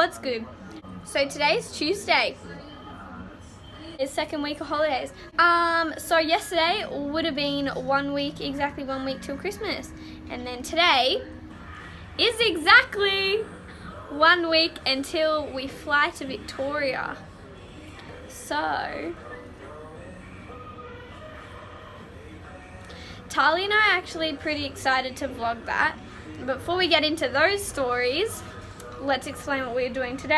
What's good? So today's Tuesday. It's second week of holidays. So yesterday would have been exactly 1 week till Christmas. And then today is exactly 1 week until we fly to Victoria. So Tali and I are actually pretty excited to vlog that. But before we get into those stories, let's explain what we're doing today.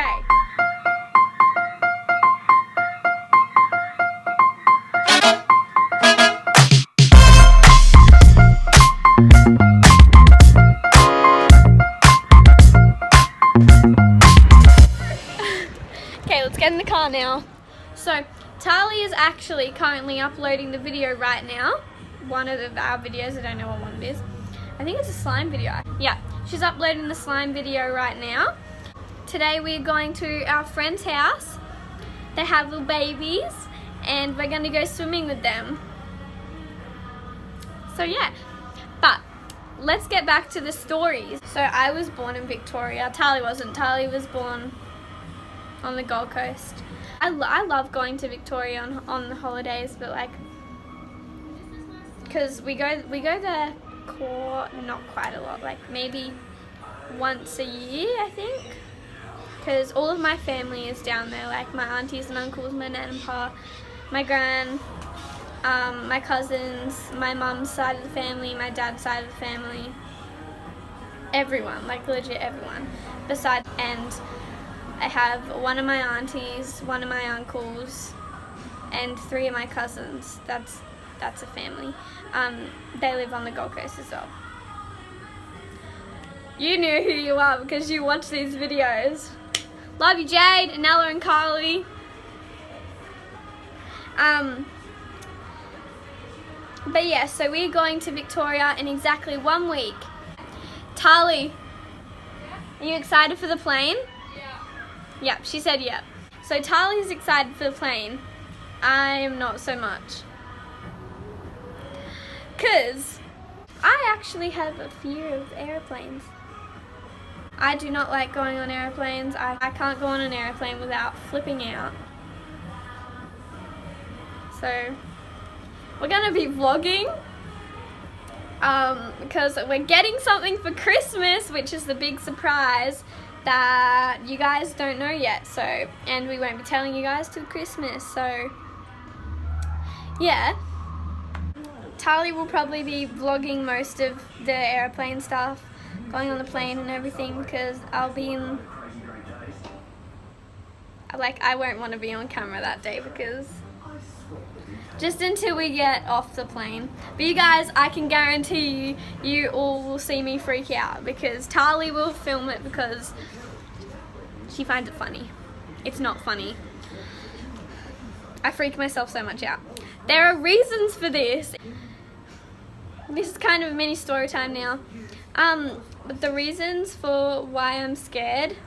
Okay, let's get in the car now. So Tali is actually currently uploading the video right now. One of our videos, I don't know what one it is. I think it's a slime video. Yeah, she's uploading the slime video right now. Today we're going to our friend's house. They have little babies and we're going to go swimming with them. So yeah, but let's get back to the stories. So I was born in Victoria. Tali wasn't. Tali was born on the Gold Coast. I love going to Victoria on the holidays, but like, because we go there not quite a lot, like maybe once a year, I think, because all of my family is down there, like my aunties and uncles, my nan and pa, my gran, my cousins, my mum's side of the family, my dad's side of the family, everyone, like legit everyone. Besides, and I have one of my aunties, one of my uncles, and 3 of my cousins. That's a family. They live on the Gold Coast as well. You know who you are because you watch these videos. Love you, Jade, and Ella, and Carly. But yeah, so we're going to Victoria in exactly 1 week. Tali, are you excited for the plane? Yeah, she said yeah. So Tali's excited for the plane. I am not so much. Because I actually have a fear of airplanes. I do not like going on airplanes. I can't go on an airplane without flipping out. So we're going to be vlogging because we're getting something for Christmas, which is the big surprise that you guys don't know yet. So, and we won't be telling you guys till Christmas. So yeah, Tali will probably be vlogging most of the airplane stuff, going on the plane and everything, because I'll be in, like, I won't want to be on camera that day because just until we get off the plane. But you guys, I can guarantee you all will see me freak out because Tali will film it because she finds it funny. It's not funny. I freak myself so much out. There are reasons for this. This is kind of a mini story time now. But the reasons for why I'm scared,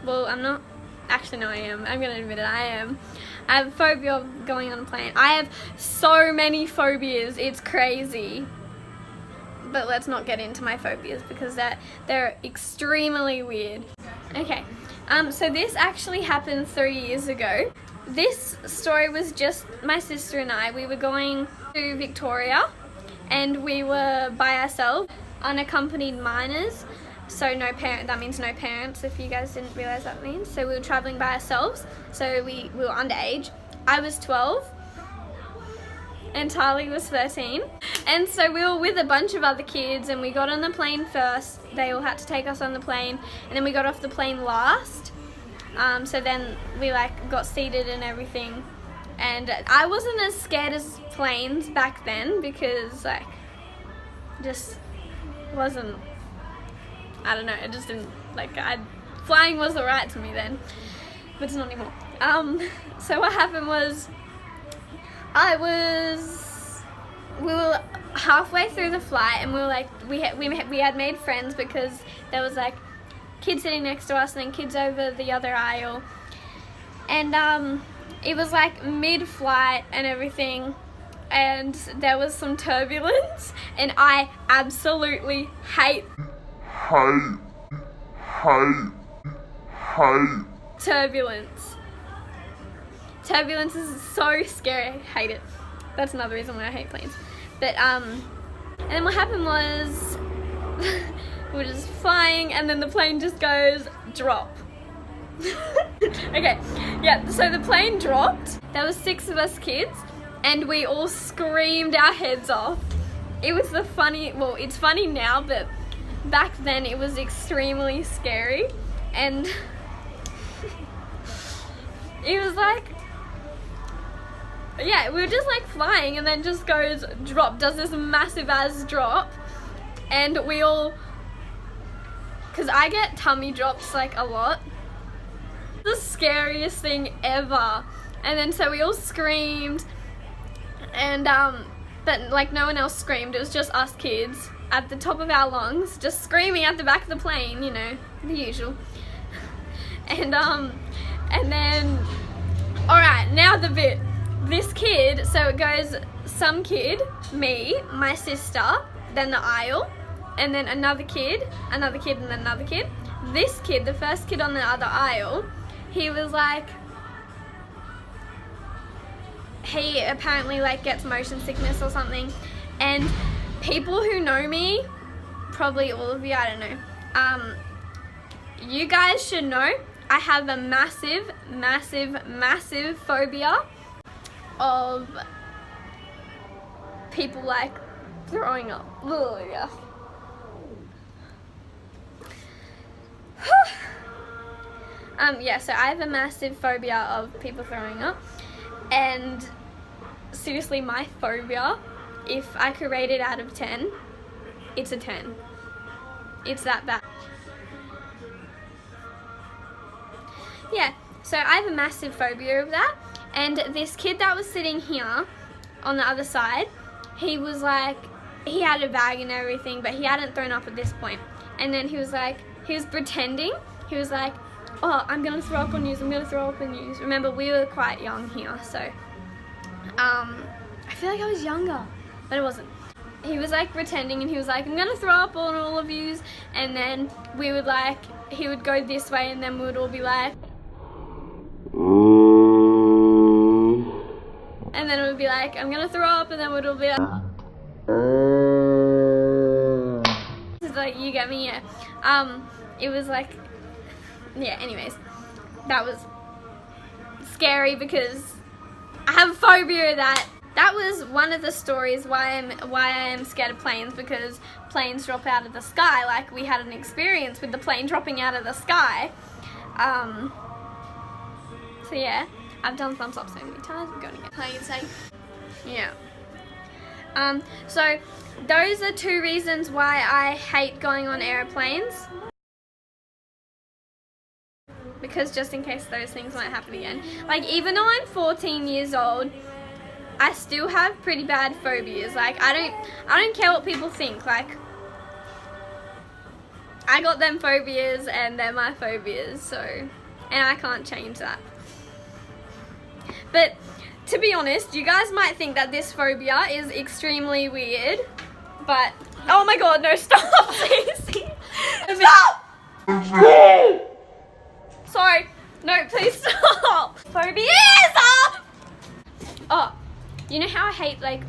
well, I'm not. Actually, no, I am. I'm going to admit it, I am. I have a phobia of going on a plane. I have so many phobias, it's crazy. But let's not get into my phobias because they're extremely weird. Okay, so this actually happened 3 years ago. This story was just my sister and I. We were going to Victoria and we were by ourselves, unaccompanied minors. So no parent, that means no parents, if you guys didn't realize that means. So we were traveling by ourselves. So we were underage. I was 12 and Tali was 13. And so we were with a bunch of other kids and we got on the plane first. They all had to take us on the plane and then we got off the plane last. So then we like got seated and everything. And I wasn't as scared as planes back then because like just wasn't, I don't know, it just didn't, like, flying was alright to me then, but it's not anymore. So what happened was, we were halfway through the flight and we were like, we had made friends because there was like kids sitting next to us and then kids over the other aisle. And it was like mid-flight and everything, and there was some turbulence, and I absolutely hate turbulence. Turbulence is so scary. I hate it. That's another reason why I hate planes. But and then what happened was we were just flying, and then the plane just goes drop. Okay, yeah. So the plane dropped. There was 6 of us kids, and we all screamed our heads off. It was the funny. Well, it's funny now, but back then it was extremely scary, and it was like. Yeah, we were just like flying, and then just goes drop, does this massive ass drop, and we all, because I get tummy drops like a lot, the scariest thing ever. And then so we all screamed, and but like no one else screamed, it was just us kids at the top of our lungs just screaming at the back of the plane, you know, the usual. And then alright, now the bit. This kid, so it goes some kid, me, my sister, then the aisle, and then another kid, and then another kid. This kid, the first kid on the other aisle, he was like, he apparently like gets motion sickness or something, and people who know me, probably all of you, I don't know, you guys should know I have a massive, massive, massive phobia of people like throwing up. Ugh, yeah. Yeah, so I have a massive phobia of people throwing up, and seriously, my phobia, if I could rate it out of 10, it's a 10. It's that bad. Yeah, so I have a massive phobia of that. And this kid that was sitting here on the other side, he was like, he had a bag and everything, but he hadn't thrown up at this point. And then he was like, he was pretending, he was like, oh, I'm gonna throw up on you, I'm gonna throw up on you. Remember, we were quite young here, so, I feel like I was younger, but it wasn't. He was like pretending, and he was like, I'm gonna throw up on all of yous, and then we would like, he would go this way, and then we would all be like, and then it would be like, I'm gonna throw up, and then we'd all be like, it's like, you get me, yeah. It was like, yeah, anyways, that was scary because I have a phobia of that. That was one of the stories why I am scared of planes, because planes drop out of the sky. Like, we had an experience with the plane dropping out of the sky. So yeah, I've done thumbs up so many times, I'm going to get playing safe. Yeah. So those are 2 reasons why I hate going on airplanes. Because just in case those things might happen again. Like, even though I'm 14 years old, I still have pretty bad phobias. Like, I don't care what people think. Like, I got them phobias and they're my phobias, so, and I can't change that. But to be honest, you guys might think that this phobia is extremely weird, but oh my god, no, stop, please. Stop! Sorry, no, please stop. Phobias! Oh, you know how I hate like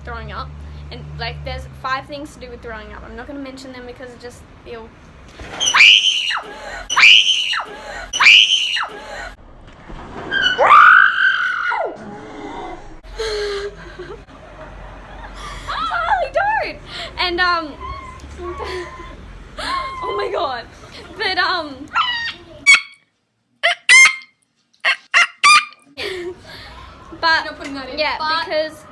throwing up? And like there's 5 things to do with throwing up. I'm not going to mention them because it's just ew. Charlie, don't! And oh my god. But but putting that in. Yeah, because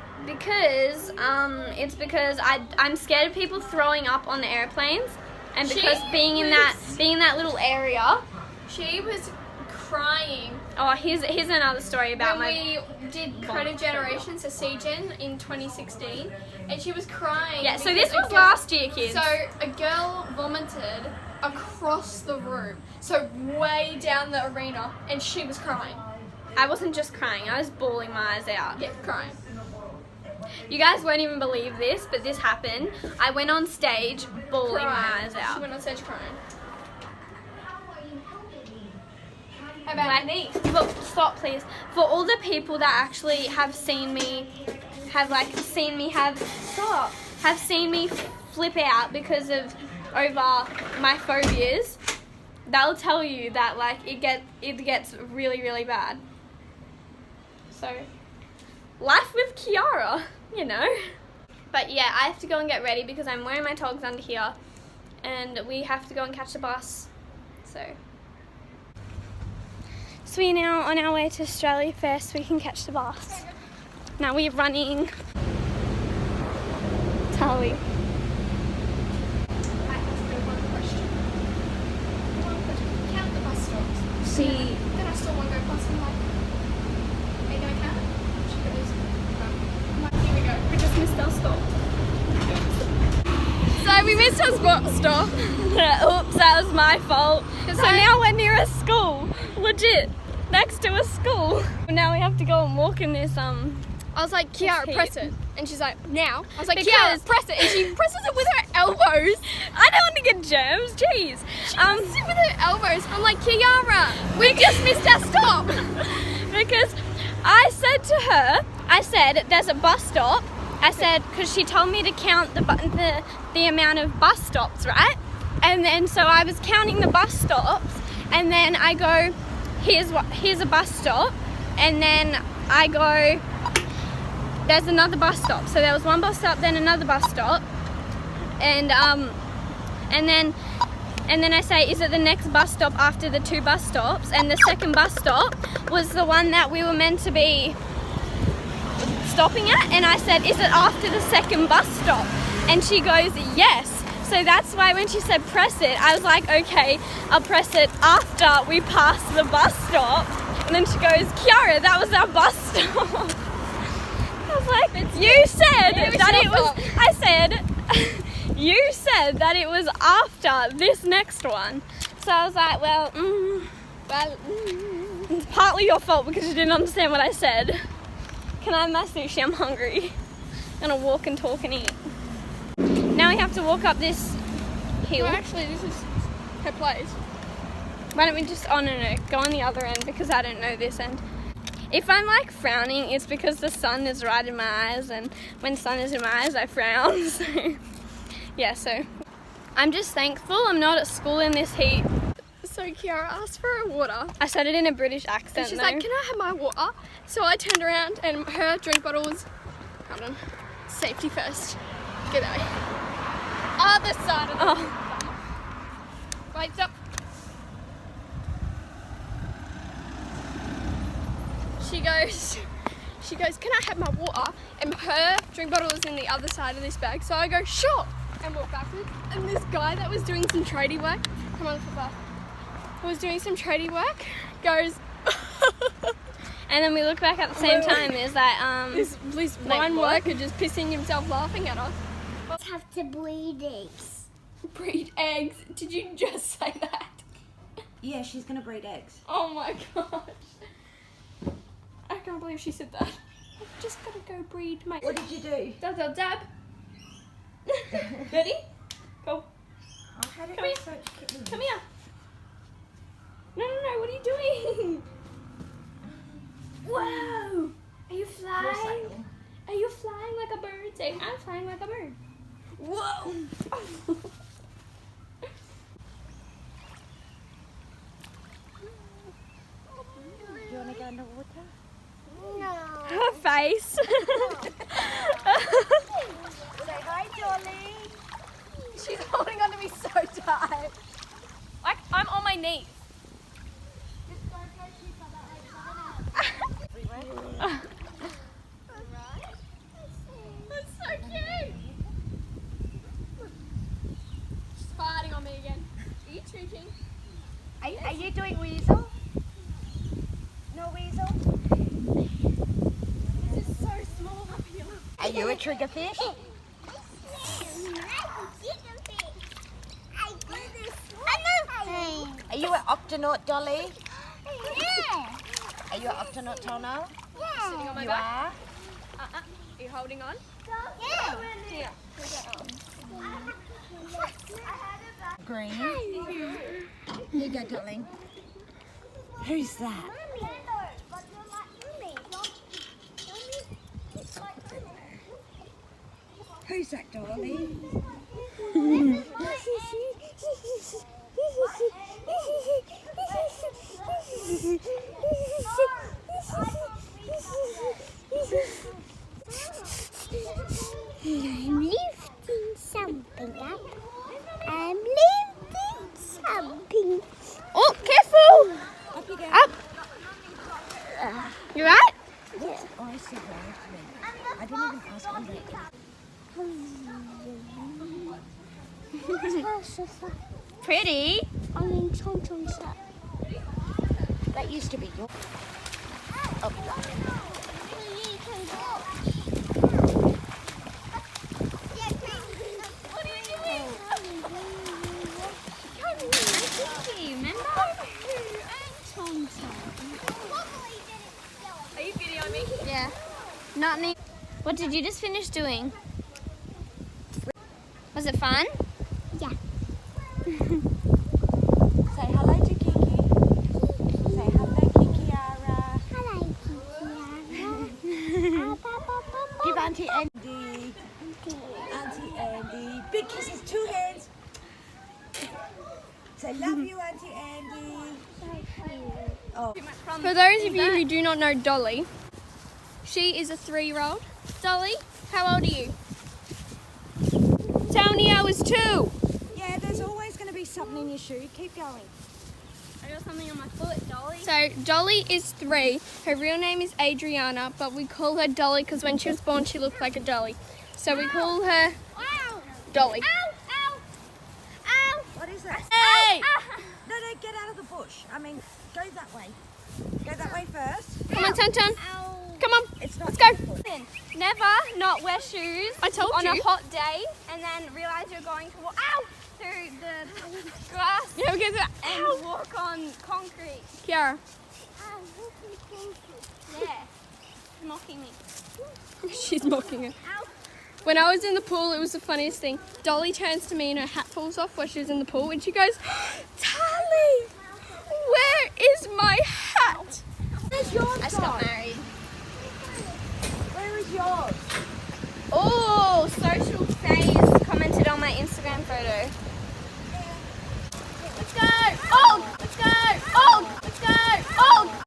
it's because I'm scared of people throwing up on the airplanes, and because being in that little area. She was crying. Oh, here's another story about when we did Creative Generations at CGen in 2016, and she was crying. Yeah, so this was last year, kids. So a girl vomited across the room, so way down the arena, and she was crying. I wasn't just crying, I was bawling my eyes out. Yeah, crying. You guys won't even believe this, but this happened. I went on stage bawling my eyes out. She went on stage crying. about like, my knee. but stop please. For all the people that actually have seen me flip out because of over my phobias, they'll tell you that like it gets really, really bad. So life with Kiara, you know. But yeah, I have to go and get ready because I'm wearing my togs under here and we have to go and catch the bus. So we're now on our way to Australia Fest so we can catch the bus. Now we're running. Tally. I have one question. Count the bus stops. She. Then I still want to go past and like, are you going to count it? She goes, no. I'm like, here we go. We just missed our stop. So we missed our stop. Oops, that was my fault. So now we're near a school. Legit. Next to a school. Now we have to go and walk in this I was like, Kiara, heat. press it. And she's like, now. I was like, Because- Kiara, press it. And she presses it with her elbows. I don't want to get germs, jeez. She presses it with her elbows. I'm like, Kiara, we just missed our stop. Because I said to her, there's a bus stop. I said, because she told me to count the amount of bus stops, right? And then so I was counting the bus stops, and then I go, here's a bus stop, and then I go, there's another bus stop. So there was one bus stop, then another bus stop, and then I say, is it the next bus stop after the 2 bus stops? And the second bus stop was the one that we were meant to be stopping at, and I said, is it after the second bus stop? And she goes, yes. So that's why when she said press it, I was like, okay, I'll press it after we pass the bus stop. And then she goes, Kiara, that was our bus stop. I was like, you said that it was, I said, you said that it was after this next one. So I was like, well, it's partly your fault because you didn't understand what I said. Can I have my sushi? I'm hungry. I'm gonna walk and talk and eat. Now we have to walk up this hill. Well, actually, this is her place. Why don't we just, oh no, go on the other end because I don't know this end. If I'm like frowning, it's because the sun is right in my eyes, and when sun is in my eyes, I frown. So, yeah, so I'm just thankful I'm not at school in this heat. So Kiara asked for her water. I said it in a British accent And she's though. like, can I have my water? So I turned around and her drink bottle was, hold on, safety first. G'day. Other side of the Oh, Wait, stop. She goes, can I have my water? And her drink bottle is in the other side of this bag. So I go, sure, and walk backwards. And this guy that was doing some tradie work, come on the footpath, was doing some tradie work, goes, and then we look back at the same time. Is that this Like one what? worker just pissing himself laughing at us. Have to bleed eggs. Breed eggs. Did you just say that? Yeah, she's gonna breed eggs. Oh my gosh. I can't believe she said that. I've just gotta go breed my What did you do? dab dab. ready? Go. Oh, how did Come here. such kittens? Come here. No, what are you doing? Whoa! Are you flying? Are you flying like a bird? Say, I'm flying like a bird. Whoa! You wanna go in the water? No. Her face. Say hi, Dolly. She's holding on to me so tight. Like I'm on my knees. That's so cute. She's farting on me again. Are you cheating? Are you doing weasel? No weasel? This is so small up here. Are you a triggerfish? Are you an octonaut, Dolly? Yeah. Are you an octonaut, Tono? Sitting on my You back. are? Are you holding on? Yeah. Here. Green. Here you go, darling. Who's that? Who's that, Dolly? I'm lifting something up. I'm lifting something. Oh, careful! Up you go. Up. You right? What's icy there? I didn't even ask Andre. Pretty. That used to be your. Oh, Are you videoing me? Yeah. Not me. What did you just finish doing? Was it fun? Yeah. say hello to Kiki. Say hello, Kikiara. Hello, Kikiara. Give Auntie Andy. Auntie Andy. Big kisses, 2 hands. Say love you, Auntie Andy. Oh, For those of you who do not know Dolly, she is a 3-year-old. Dolly, how old are you? Tony, I was 2. yeah, there's always going to be something in your shoe. Keep going. I got something on my foot, Dolly. So Dolly is 3. Her real name is Adriana, but we call her Dolly because when she was born she looked like a dolly. So we call her Ow! Dolly. Ow! Ow! Ow! What is that? Hey! No, get out of the bush. I mean, go that way. Go that way first. Come on, Tun Tun. Ow! Come on. It's not Let's go. beautiful. Never not wear shoes I told on you. a hot day and then realize you're going to walk through the grass You ever get that? and walk on concrete. Kiara. Yeah. Mocking me. She's mocking her. When I was in the pool, it was the funniest thing. Dolly turns to me and her hat falls off while she was in the pool and she goes, Tally, where is my hat? Where's yours? I just got married. Where is yours? Oh, social phase commented on my Instagram photo. Let's go! Oh! Let's go! Oh! Let's go! Oh!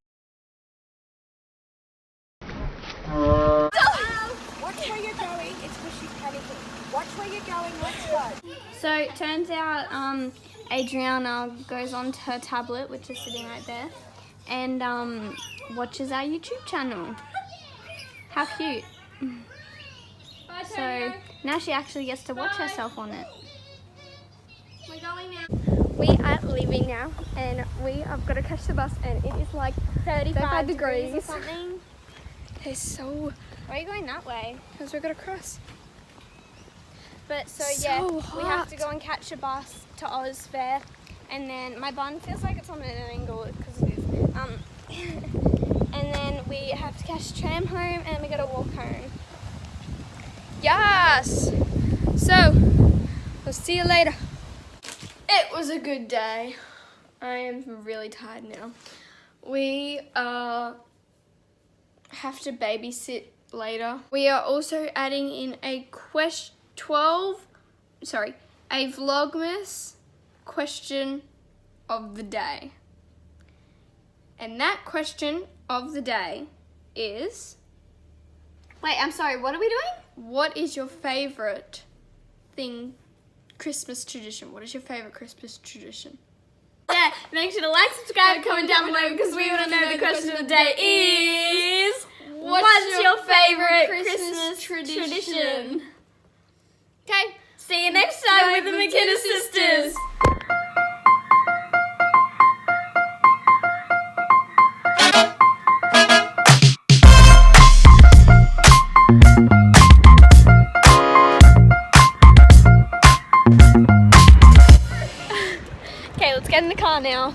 Watch where you're going. It's because she's panicking. Watch where you're going. Let's go. So it turns out Adriana goes onto her tablet, which is sitting right there, and watches our YouTube channel. How cute. So now she actually gets to watch herself on it. We're going now. We are leaving now and we have got to catch the bus and it is like 35 degrees or something. It's so, Why are you going that way? because we're going to cross. But so So yeah, we have to hot. go and catch a bus to Oz Fair, and then my bun feels like it's on an angle because it is. And then we have to catch a tram home, and we got to walk home. Yes! So, we'll see you later. It was a good day. I am really tired now. We have to babysit later. We are also adding in a Vlogmas question of the day. And that question of the day is, Wait, I'm sorry. What are we doing? what is your favorite Christmas tradition? What is your favorite Christmas tradition? Yeah, make sure to like, subscribe, comment down below because we want to know the question of the day is what's your favorite Christmas tradition? Okay, See you next time with the McKinnon sisters. okay, let's get in the car now.